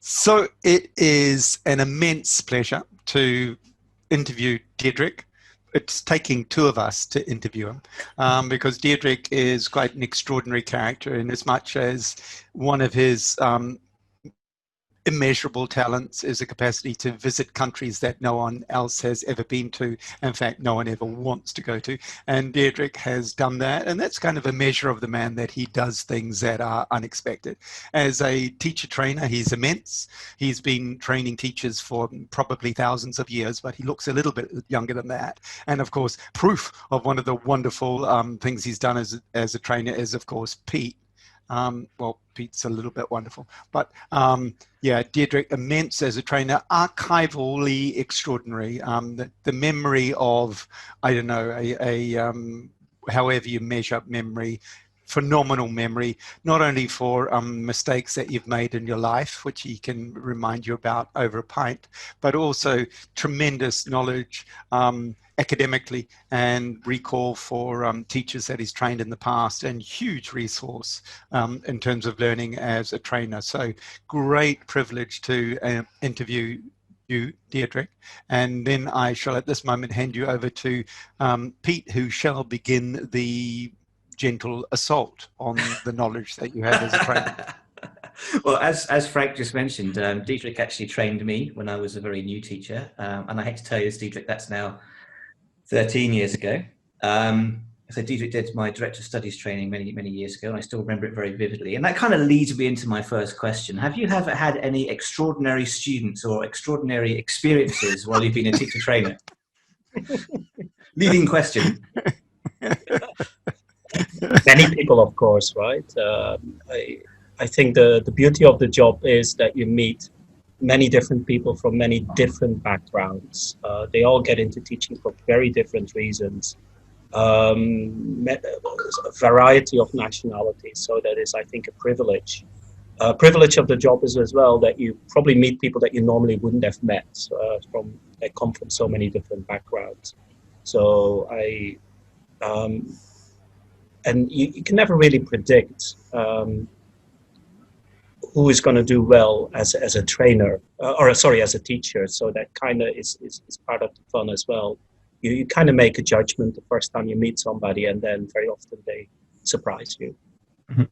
So it is an immense pleasure to interview Diederik. It's taking two of us to interview him because Diederik is quite an extraordinary character in as much as one of his immeasurable talents is a capacity to visit countries that no one else has ever been to. In fact, no one ever wants to go to. And Diederik has done that. And that's kind of a measure of the man, that he does things that are unexpected. As a teacher trainer, he's immense. He's been training teachers for probably thousands of years, but he looks a little bit younger than that. And of course, proof of one of the wonderful things he's done as a trainer is, of course, Pete. Well, Pete's a little bit wonderful, but yeah, Diederik, immense as a trainer, archivally extraordinary. The memory of, I don't know, however you measure memory, phenomenal memory, not only for mistakes that you've made in your life, which he can remind you about over a pint, but also tremendous knowledge academically and recall for teachers that he's trained in the past, and huge resource in terms of learning as a trainer. So great privilege to interview you, Diederik. And then I shall at this moment hand you over to Pete, who shall begin the gentle assault on the knowledge that you have as a trainer. Well, as Frank just mentioned, Diederik actually trained me when I was a very new teacher. And I hate to tell you this, Diederik, that's now 13 years ago. So Diederik did my Director of Studies training many, many years ago, and I still remember it very vividly. And that kind of leads me into my first question. Have you ever had any extraordinary students or extraordinary experiences while you've been a teacher trainer? Leading question. Many people, of course, right? I think the beauty of the job is that you meet many different people from many different backgrounds. They all get into teaching for very different reasons. A variety of nationalities, so that is, I think, a privilege. Privilege of the job is as well that you probably meet people that you normally wouldn't have met that come from so many different backgrounds. So and you can never really predict who is going to do well as a trainer, as a teacher. So that kind of is part of the fun as well. You kind of make a judgment the first time you meet somebody, and then very often they surprise you. Mm-hmm.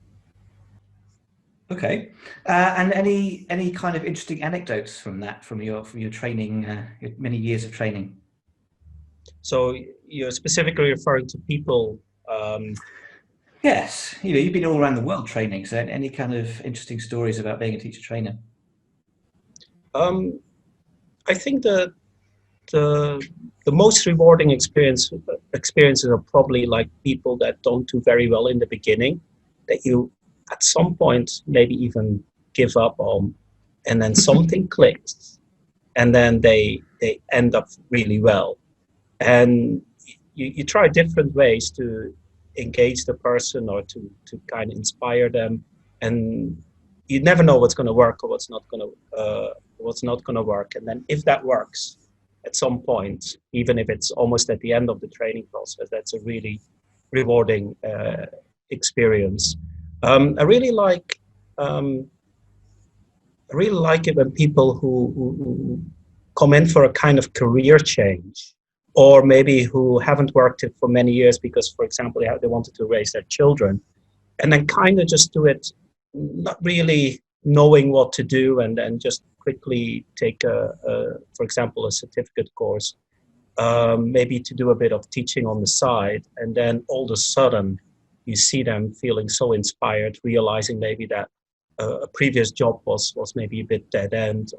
Okay, and any kind of interesting anecdotes from your training, your many years of training? So you're specifically referring to people. Yes, you've been all around the world training. So any kind of interesting stories about being a teacher trainer? I think the most rewarding experiences are probably like people that don't do very well in the beginning, that you at some point maybe even give up on, and then something clicks, and then they end up really well. And you try different ways to engage the person or to kind of inspire them, and you never know what's going to work or what's not going to work. And then if that works at some point, even if it's almost at the end of the training process, that's a really rewarding experience. I really like it when people who come in for a kind of career change, or maybe who haven't worked it for many years because, for example, they wanted to raise their children, and then kind of just do it not really knowing what to do, and then just quickly take for example, a certificate course, maybe to do a bit of teaching on the side, and then all of a sudden you see them feeling so inspired, realizing maybe that a previous job was maybe a bit dead end,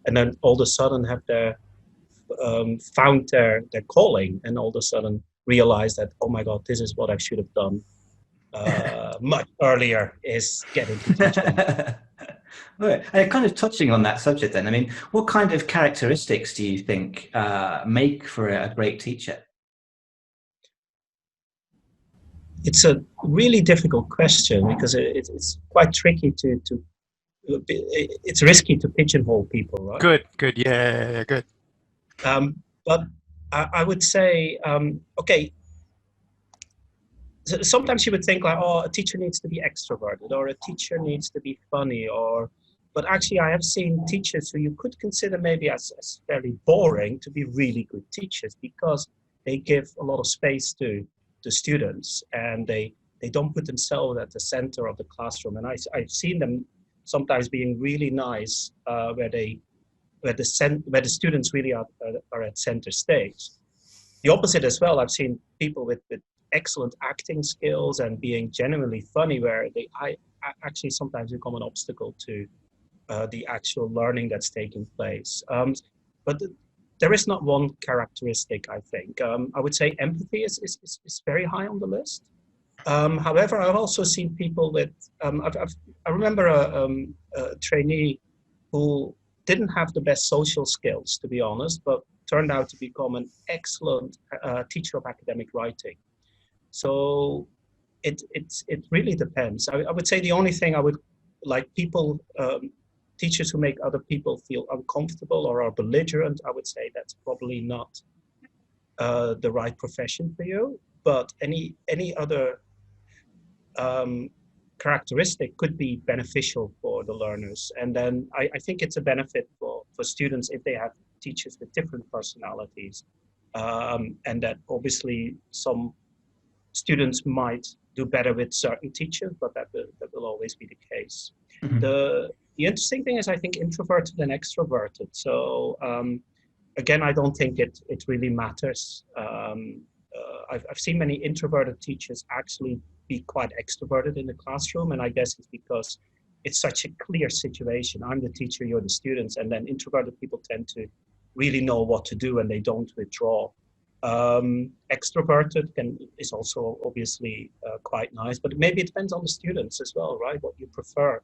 and then all of a sudden have found their calling, and all of a sudden realize that, oh my God, this is what I should have done much earlier, is getting to teaching. Right. And kind of touching on that subject then, I mean, what kind of characteristics do you think make for a great teacher? It's a really difficult question because it's quite tricky it's risky to pigeonhole people, right? Good, yeah, good. But I would say, okay, sometimes you would think like, oh, a teacher needs to be extroverted, or a teacher needs to be funny, or But actually, I have seen teachers who you could consider maybe as fairly boring to be really good teachers because they give a lot of space to students and they don't put themselves at the center of the classroom. And I've seen them sometimes being really nice where the students really are at center stage. The opposite as well. I've seen people with excellent acting skills and being genuinely funny where I actually sometimes become an obstacle to the actual learning that's taking place. But there is not one characteristic, I think. I would say empathy is very high on the list. However, I've also seen people with, I remember a trainee who didn't have the best social skills, to be honest, but turned out to become an excellent teacher of academic writing. So it really depends. I would say the only thing I would like people, teachers who make other people feel uncomfortable or are belligerent, I would say that's probably not the right profession for you. But any other characteristic could be beneficial for the learners. And then I think it's a benefit for students if they have teachers with different personalities. And that obviously some students might do better with certain teachers, but that will always be the case. Mm-hmm. The interesting thing is, I think, introverted and extroverted. So again, I don't think it really matters. I've seen many introverted teachers actually be quite extroverted in the classroom, and I guess it's because it's such a clear situation. I'm the teacher, you're the students, and then introverted people tend to really know what to do and they don't withdraw. Extroverted is also obviously quite nice, but maybe it depends on the students as well, right? What you prefer.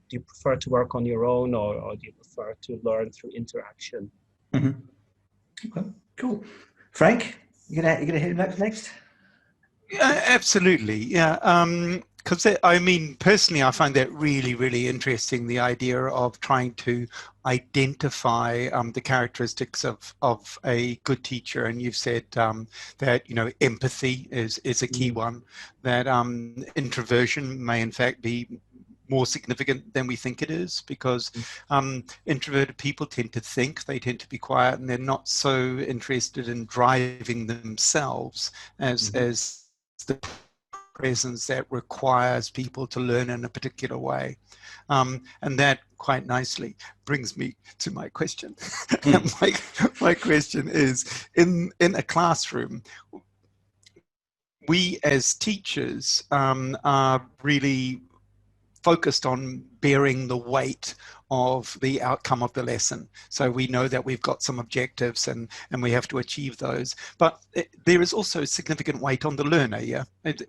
Do you prefer to work on your own, or do you prefer to learn through interaction? Mm-hmm. Okay, cool. Frank, you gonna hit him next? Yeah, absolutely. Yeah. Because I mean, personally, I find that really, really interesting, the idea of trying to identify the characteristics of a good teacher. And you've said that, you know, empathy is a key one, that introversion may in fact be more significant than we think it is, because introverted people tend to think, they tend to be quiet, and they're not so interested in driving themselves as the presence that requires people to learn in a particular way. And that quite nicely brings me to my question. My question is, in a classroom, we as teachers are really focused on bearing the weight of the outcome of the lesson. So we know that we've got some objectives and we have to achieve those. But there is also significant weight on the learner, yeah?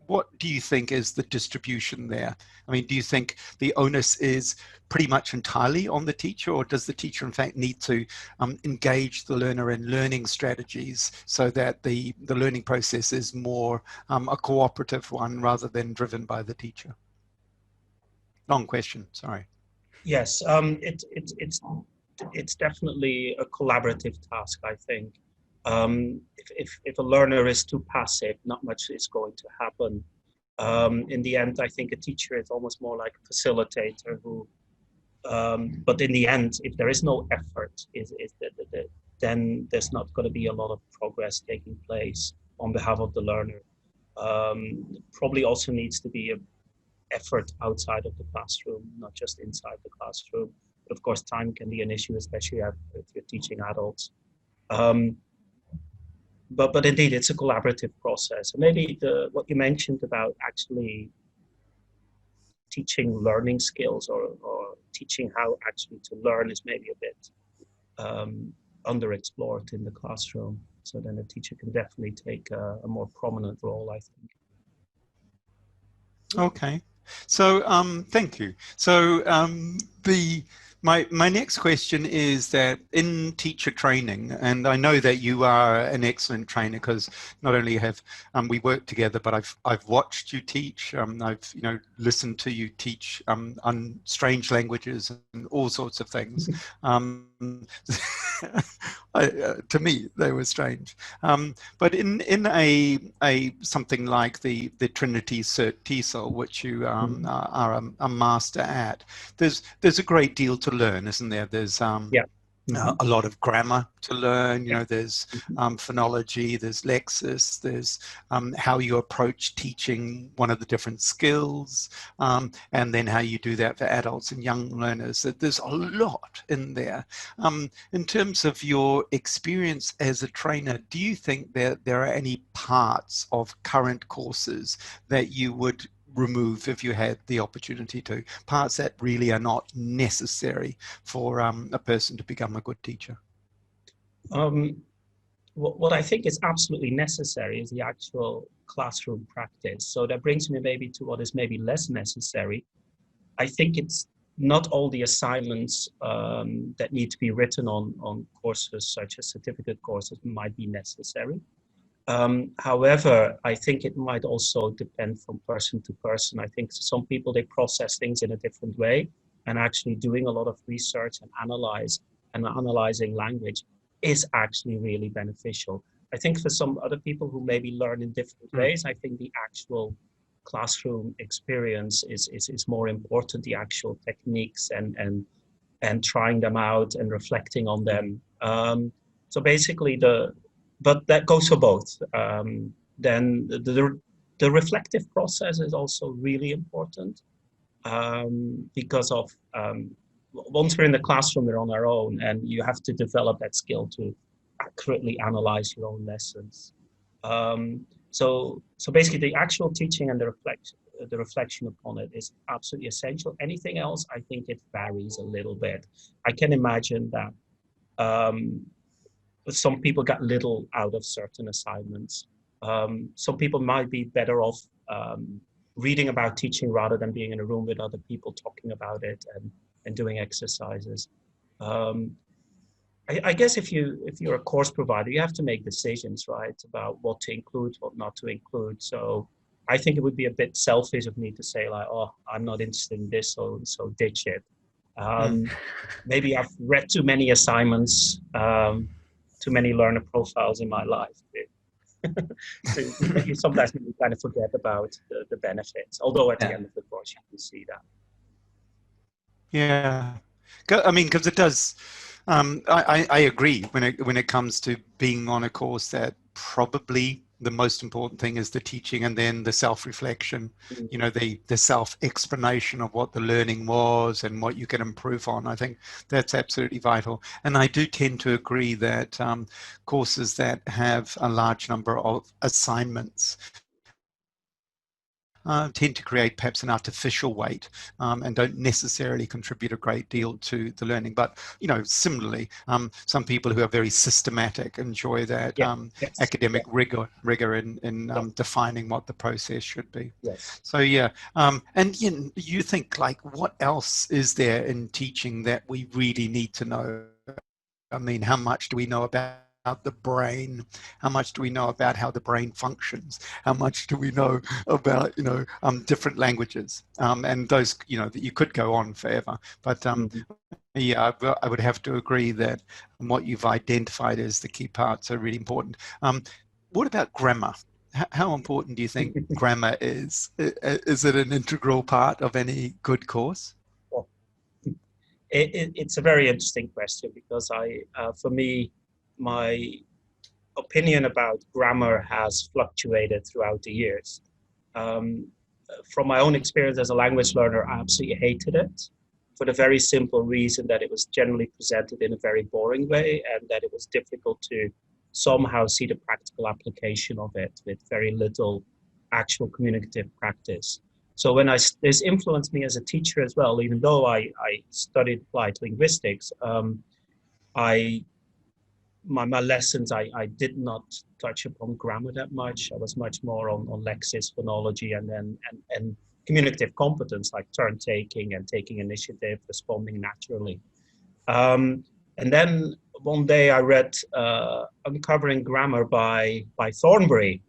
What do you think is the distribution there? I mean, do you think the onus is pretty much entirely on the teacher, or does the teacher in fact need to engage the learner in learning strategies so that the learning process is more a cooperative one rather than driven by the teacher? Long question, sorry. Yes, it's definitely a collaborative task, I think. If a learner is too passive, not much is going to happen. In the end, I think a teacher is almost more like a facilitator who, but in the end, if there is no effort, then there's not going to be a lot of progress taking place on behalf of the learner. Probably also needs to be a effort outside of the classroom, not just inside the classroom. But of course, time can be an issue, especially if you're teaching adults. But indeed, it's a collaborative process. And maybe what you mentioned about actually teaching learning skills or teaching how actually to learn is maybe a bit underexplored in the classroom. So then a teacher can definitely take a more prominent role, I think. Okay. So thank you. So my next question is that in teacher training, and I know that you are an excellent trainer because not only have we worked together, but I've watched you teach. I've listened to you teach on strange languages and all sorts of things. To me, they were strange. But in a something like the Trinity Cert TESOL, which you are a master at, there's a great deal to learn, isn't there? There's Yeah. a lot of grammar to learn. You know, there's phonology, there's lexis, there's how you approach teaching one of the different skills, and then how you do that for adults and young learners. There's a lot in there. In terms of your experience as a trainer, do you think that there are any parts of current courses that you would remove if you had the opportunity to, parts that really are not necessary for a person to become a good teacher? What I think is absolutely necessary is the actual classroom practice. So that brings me maybe to what is maybe less necessary. I think it's not all the assignments that need to be written on courses such as certificate courses might be necessary. However, I think it might also depend from person to person. I think some people, they process things in a different way, and actually doing a lot of research and analyzing language is actually really beneficial. I think for some other people who maybe learn in different ways, I think the actual classroom experience is more important, the actual techniques and trying them out and reflecting on them. So basically but that goes for both. Then the reflective process is also really important, because of once we're in the classroom, we're on our own, and you have to develop that skill to accurately analyze your own lessons. So basically, the actual teaching and the reflection upon it is absolutely essential. Anything else, I think it varies a little bit. I can imagine that some people got little out of certain assignments. Some people might be better off reading about teaching rather than being in a room with other people talking about it and doing exercises. I guess if you're a course provider, you have to make decisions, right, about what to include, what not to include. So I think it would be a bit selfish of me to say like, oh, I'm not interested in this, so ditch it. Maybe I've read too many assignments, too many learner profiles in my life. So you sometimes kind of forget about the benefits, although at the end of the course you can see that. Yeah, I mean, because it does. I agree when it comes to being on a course that probably the most important thing is the teaching and then the self-reflection, you know, the self-explanation of what the learning was and what you can improve on. I think that's absolutely vital. And I do tend to agree that courses that have a large number of assignments tend to create perhaps an artificial weight and don't necessarily contribute a great deal to the learning. But, you know, similarly, some people who are very systematic enjoy that academic rigor in defining what the process should be. Yes. So, yeah. And you think, like, what else is there in teaching that we really need to know? I mean, how much do we know about the brain? How much do we know about how the brain functions? How much do we know about different languages? And those, that you could go on forever. But yeah, I would have to agree that what you've identified as the key parts are really important. What about grammar? How important do you think grammar is? Is it an integral part of any good course? Well, it's a very interesting question, because for me, my opinion about grammar has fluctuated throughout the years. From my own experience as a language learner, I absolutely hated it, for the very simple reason that it was generally presented in a very boring way, and that it was difficult to somehow see the practical application of it with very little actual communicative practice. So this influenced me as a teacher as well. Even though I studied applied linguistics, my lessons, I did not touch upon grammar that much. I was much more on lexis, phonology, and communicative competence, like turn taking and taking initiative, responding naturally. And then one day I read Uncovering Grammar by Thornbury,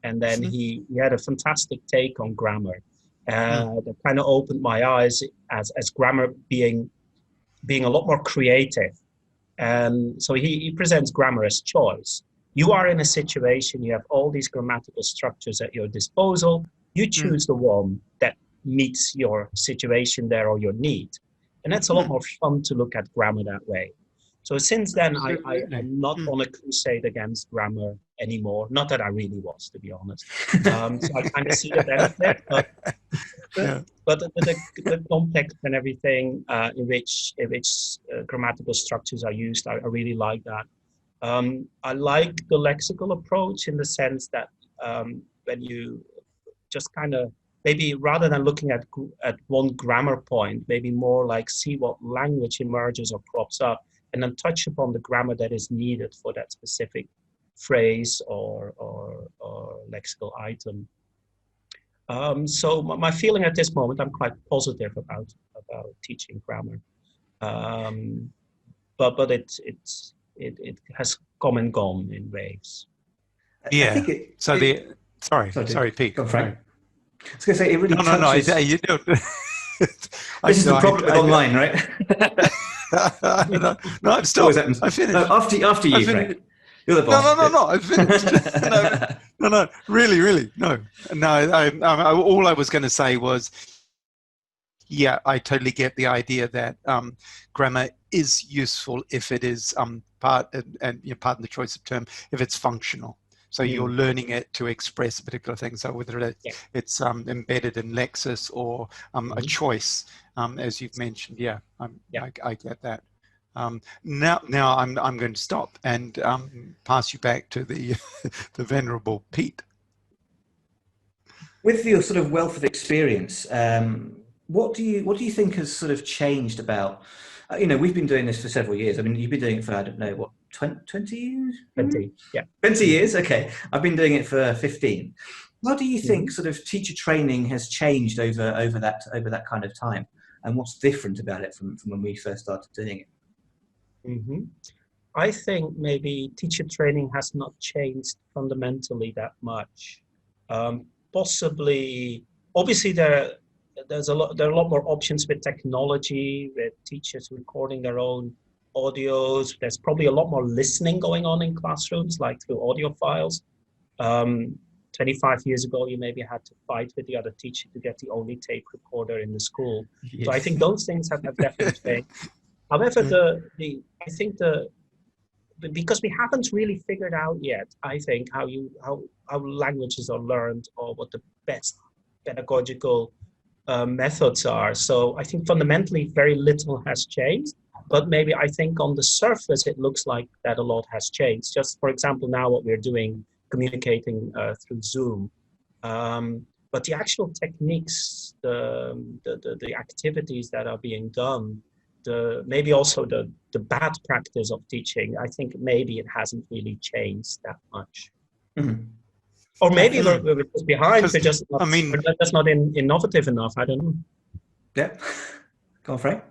and then he had a fantastic take on grammar that kind of opened my eyes as grammar being a lot more creative. And so he presents grammar as choice. You are in a situation, you have all these grammatical structures at your disposal. You choose the one that meets your situation there or your need. And that's a lot more fun to look at grammar that way. So since then, I'm not on a crusade against grammar anymore. Not that I really was, to be honest. So I kind of see the benefit, but the context and everything in which grammatical structures are used, I really like that. I like the lexical approach in the sense that when you just kind of maybe rather than looking at one grammar point, maybe more like see what language emerges or crops up, and then touch upon the grammar that is needed for that specific phrase or lexical item. So my feeling at this moment, I'm quite positive about teaching grammar, but it has come and gone in waves. Yeah. Sorry, Pete. Go, Frank. I was going to say, it really touches... No, you don't. This is the problem with online, right? No, I'm still. I finished. No, after you, Frank. You're the boss. No, I finished. No, really, no. All I was going to say was, yeah, I totally get the idea that grammar is useful if it is pardon the choice of term, if it's functional. So you're learning it to express a particular thing. So whether it's embedded in Lexis or a choice, as you've mentioned, I get that. Now I'm going to stop and pass you back to the the venerable Pete. With your sort of wealth of experience, what do you think has sort of changed about? We've been doing this for several years. I mean, you've been doing it for, I don't know, what, 20 years? 20, yeah. 20 years, okay. I've been doing it for 15. How do you think sort of teacher training has changed over that kind of time? And what's different about it from when we first started doing it? I think maybe teacher training has not changed fundamentally that much. Possibly, obviously there are a lot more options with technology, with teachers recording their own audios. There's probably a lot more listening going on in classrooms, like through audio files. 25 years ago, you maybe had to fight with the other teacher to get the only tape recorder in the school. Yes. So I think those things have definitely changed. However, because we haven't really figured out yet, I think, how languages are learned or what the best pedagogical methods are. So I think fundamentally very little has changed, but maybe I think on the surface it looks like that a lot has changed. Just for example, now what we're doing, communicating through Zoom, but the actual techniques, the activities that are being done, maybe also the bad practice of teaching, I think maybe it hasn't really changed that much. Or maybe we're just behind. We're just not innovative enough. I don't know. Yeah. Go on, Frank.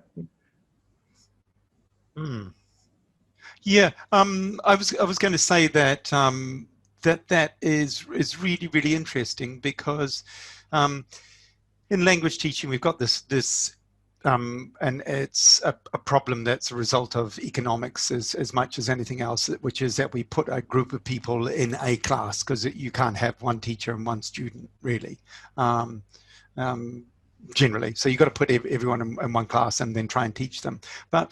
Yeah. I was going to say that that is really, really interesting because in language teaching we've got this and it's a problem that's a result of economics as much as anything else, which is that we put a group of people in a class because you can't have one teacher and one student really, generally. So you've got to put everyone in one class and then try and teach them. But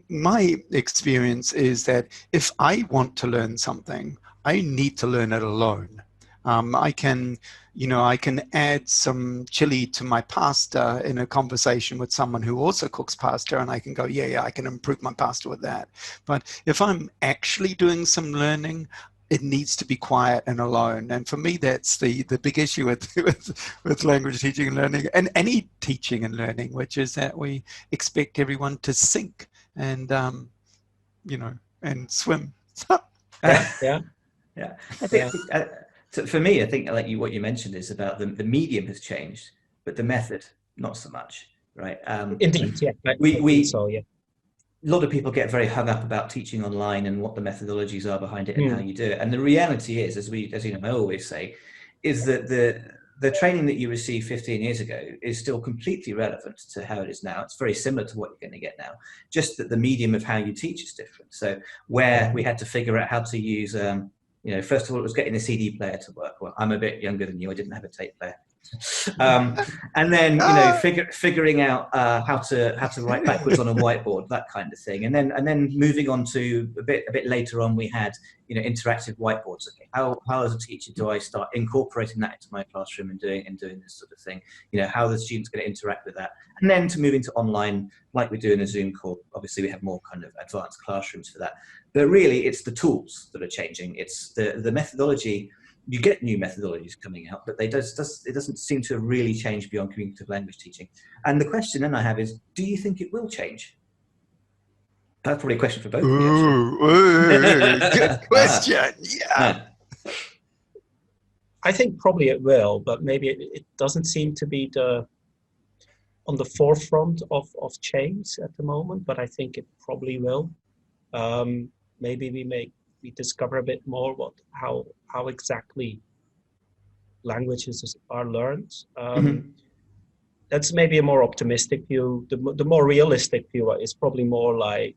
my experience is that if I want to learn something, I need to learn it alone. I can add some chili to my pasta in a conversation with someone who also cooks pasta, and I can go, yeah, I can improve my pasta with that. But if I'm actually doing some learning, it needs to be quiet and alone. And for me, that's the big issue with language teaching and learning, and any teaching and learning, which is that we expect everyone to sink and and swim. Yeah. I think. So for me, I think what you mentioned is about the medium has changed, but the method not so much, right? Indeed, yeah. A lot of people get very hung up about teaching online and what the methodologies are behind it and how you do it. And the reality is, as you know, I always say, is that the training that you received 15 years ago is still completely relevant to how it is now. It's very similar to what you're going to get now, just that the medium of how you teach is different. So where we had to figure out how to use, first of all, it was getting the CD player to work. Well, I'm a bit younger than you. I didn't have a tape player. And then figuring out how to write backwards on a whiteboard, that kind of thing, and then moving on to a bit later on, we had interactive whiteboards. Okay, how as a teacher do I start incorporating that into my classroom and doing this sort of thing? How are the students going to interact with that? And then to move into online, like we do in a Zoom call. Obviously, we have more kind of advanced classrooms for that, but really, it's the tools that are changing. It's the methodology. You get new methodologies coming out, but it doesn't seem to really change beyond communicative language teaching. And the question then I have is, do you think it will change? That's probably a question for both of you. Good question. Yeah. I think probably it will, but maybe it doesn't seem to be on the forefront of change at the moment, but I think it probably will. Maybe we discover a bit more how exactly languages are learned. That's maybe a more optimistic view. The more realistic view is probably more like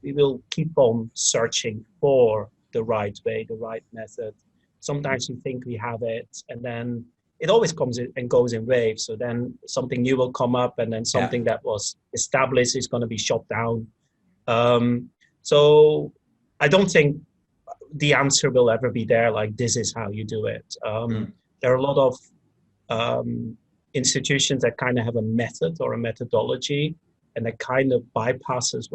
we will keep on searching for the right way, the right method. Sometimes you think we have it, and then it always comes in and goes in waves. So then something new will come up, and then something that was established is going to be shut down. So I don't think the answer will ever be there, like this is how you do it. There are a lot of institutions that kind of have a method or a methodology, and that kind of bypasses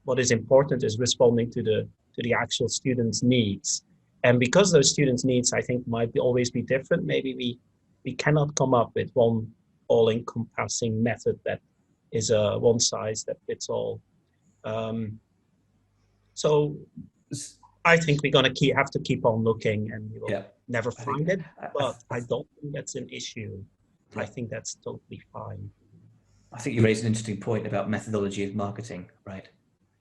what is important is responding to the actual students' needs. And because those students' needs, I think, might always be different, maybe we cannot come up with one all-encompassing method that is a one size that fits all. So I think we're going to have to keep on looking, and we will never find it. But I don't think that's an issue. I think that's totally fine. I think you raised an interesting point about methodology of marketing, right?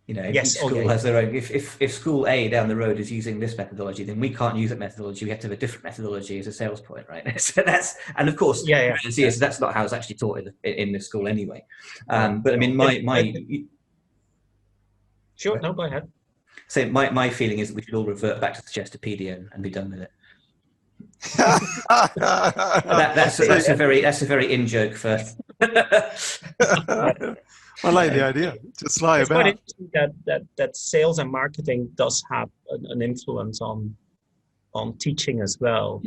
Each Yes, school has their own. If school A down the road is using this methodology, then we can't use that methodology. We have to have a different methodology as a sales point, right? So and of course, so that's not how it's actually taught in the school anyway. But I mean, Sure, no, go ahead. So my feeling is that we should all revert back to the Chesterpedia and be done with it. that's a very in joke first. I like the idea. Just lie it's about. Quite interesting that sales and marketing does have an influence on teaching as well.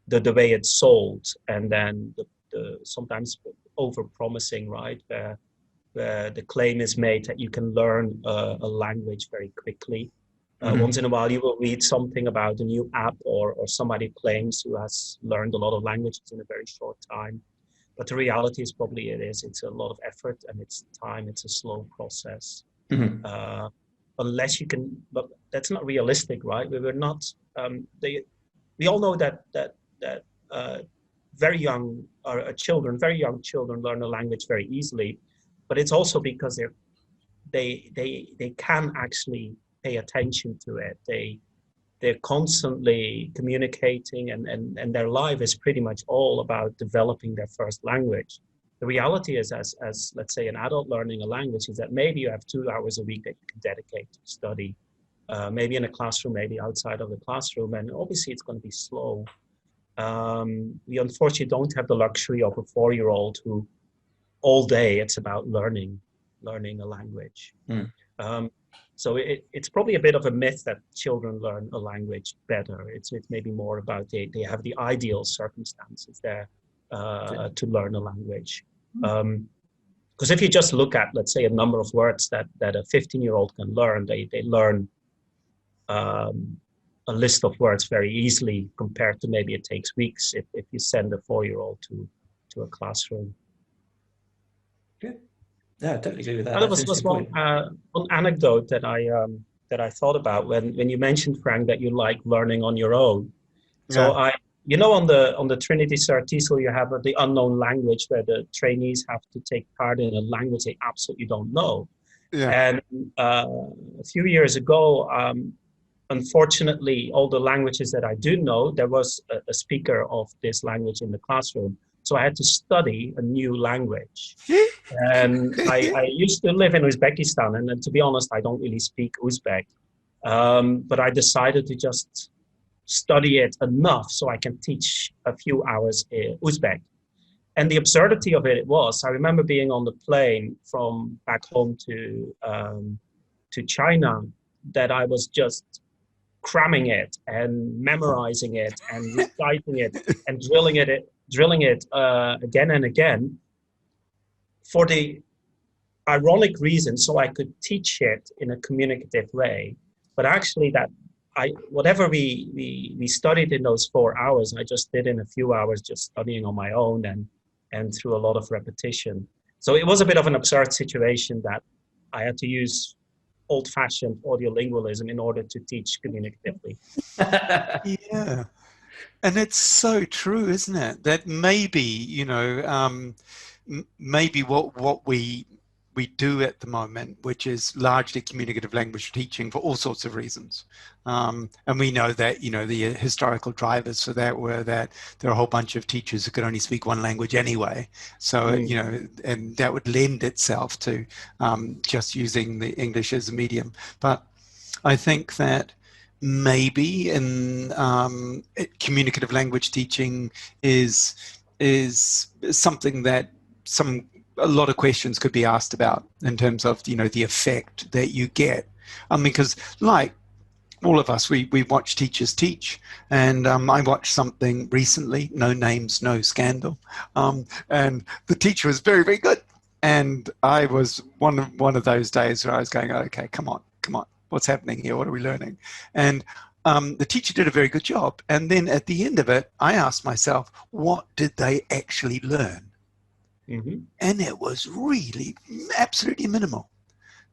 The way it's sold, and then the sometimes over promising, right? Where the claim is made that you can learn a language very quickly. Once in a while, you will read something about a new app or somebody claims who has learned a lot of languages in a very short time. But the reality is probably it's a lot of effort, and it's time. It's a slow process. Unless you can, but that's not realistic, right? We were not. We all know that very young children learn a language very easily. But it's also because they can actually pay attention to it. They're constantly communicating, and their life is pretty much all about developing their first language. The reality is, as let's say an adult learning a language, is that maybe you have 2 hours a week that you can dedicate to study, maybe in a classroom, maybe outside of the classroom, and obviously it's going to be slow. We unfortunately don't have the luxury of a 4-year-old who all day it's about learning a language. So it's probably a bit of a myth that children learn a language better. It's maybe more about they have the ideal circumstances there to learn a language. Because if you just look at, let's say, a number of words that a 15-year-old can learn, they learn a list of words very easily compared to maybe it takes weeks if you send a 4-year-old to a classroom. Good. Yeah, I totally agree with that. That was one anecdote that I thought about when you mentioned, Frank, that you like learning on your own. So on the Trinity Cert TESOL, you have the unknown language where the trainees have to take part in a language they absolutely don't know. And a few years ago, unfortunately, all the languages that I do know, there was a speaker of this language in the classroom. So I had to study a new language. And I used to live in Uzbekistan, and then, to be honest, I don't really speak Uzbek. But I decided to just study it enough so I can teach a few hours Uzbek. And the absurdity of it was, I remember being on the plane from back home to China, that I was just cramming it and memorizing it and reciting it and drilling it again and again, for the ironic reason so I could teach it in a communicative way. But actually, whatever we studied in those 4 hours, I just did in a few hours, just studying on my own and through a lot of repetition. So it was a bit of an absurd situation that I had to use old-fashioned audiolingualism in order to teach communicatively. Yeah. And it's so true, isn't it? That maybe, maybe what we do at the moment, which is largely communicative language teaching for all sorts of reasons. And we know that, the historical drivers for that were that there are a whole bunch of teachers who could only speak one language anyway. So, and that would lend itself to just using the English as a medium. But I think that maybe in communicative language teaching is something that a lot of questions could be asked about in terms of, the effect that you get. Because like all of us, we watch teachers teach, and I watched something recently, no names, no scandal, and the teacher was very, very good. And I was one of those days where I was going, okay, come on, what's happening here? What are we learning? And the teacher did a very good job. And then at the end of it, I asked myself, what did they actually learn? Mm-hmm. And it was really absolutely minimal.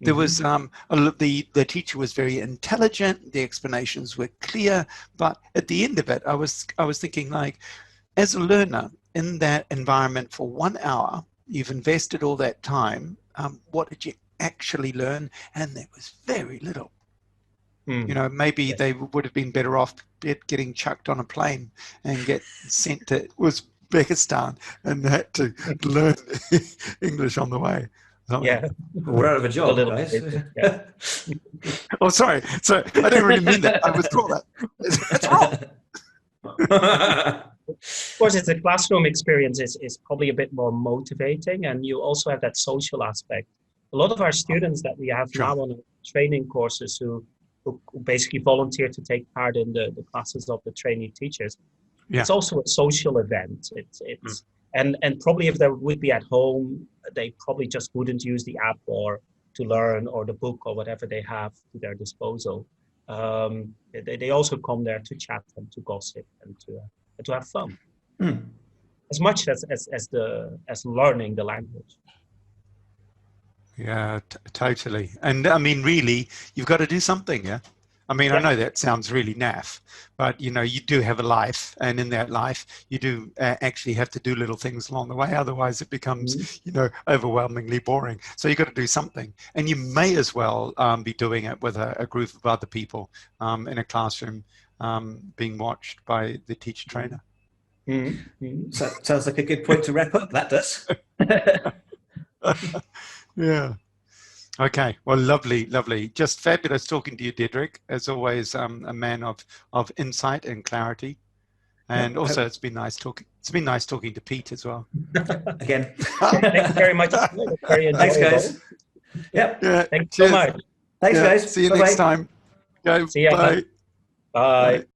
There was the teacher was very intelligent. The explanations were clear, but at the end of it, I was thinking, like, as a learner in that environment for 1 hour, you've invested all that time. What did you actually learn? And there was very little. Maybe they would have been better off getting chucked on a plane and get sent to Uzbekistan and had to learn English on the way. Yeah, we're out of a job, guys. Yeah. Oh, sorry. So I didn't really mean that. I withdraw that. It's wrong. Of course, it's a classroom experience is probably a bit more motivating, and you also have that social aspect. A lot of our students that we have now on training courses who basically volunteer to take part in the classes of the trainee teachers. Yeah. It's also a social event. It's and probably if they would be at home, they probably just wouldn't use the app or to learn or the book or whatever they have to their disposal. They also come there to chat and to gossip and to have fun, as much as learning the language. Yeah, totally. And I mean, really, you've got to do something. Yeah. I mean, I know that sounds really naff, but you do have a life, and in that life, you do actually have to do little things along the way. Otherwise, it becomes, overwhelmingly boring. So you've got to do something, and you may as well be doing it with a group of other people in a classroom, being watched by the teacher trainer. So sounds like a good point to wrap up. That does. Yeah. Okay. Well, lovely. Just fabulous talking to you, Diederik. As always, a man of insight and clarity. And also, it's been nice talking. It's been nice talking to Pete as well. Again. Thank you very much. Very Thanks, guys. Yep. Yeah. Thanks so much. Thanks, guys. See you Bye-bye. next time. Go. See ya. Bye. Bye.